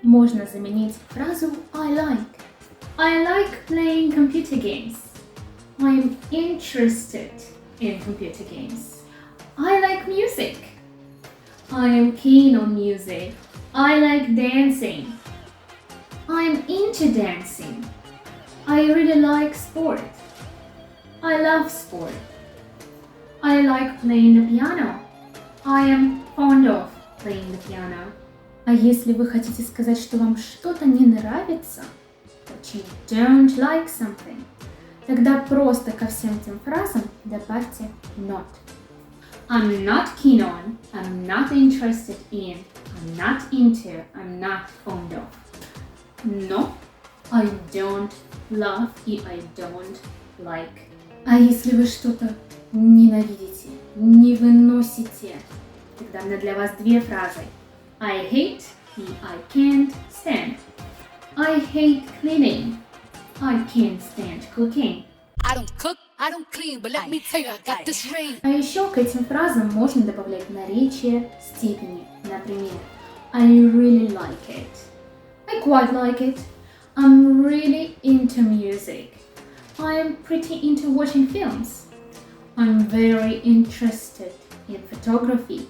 можно заменить фразу I like. I like playing computer games. I'm interested in computer games. I like music. I am keen on music. I like dancing. I'm into dancing. I really like sport. I love sport. I like playing the piano. I am fond of playing the piano. А если вы хотите сказать, что вам что-то не нравится, that you don't like something, тогда просто ко всем этим фразам добавьте not. I'm not keen on, I'm not interested in, I'm not into, I'm not fond of. No, I don't love и I don't like. А если вы что-то ненавидите, не выносите, тогда у меня для вас две фразы. I hate и I can't stand. I hate cleaning. I can't stand cooking. I don't cook, I don't clean, but let me tell you, I got this ring. А еще к этим фразам можно добавлять наречие степени. Например, I really like it. I quite like it. I'm really into music. I'm pretty into watching films. I'm very interested in photography.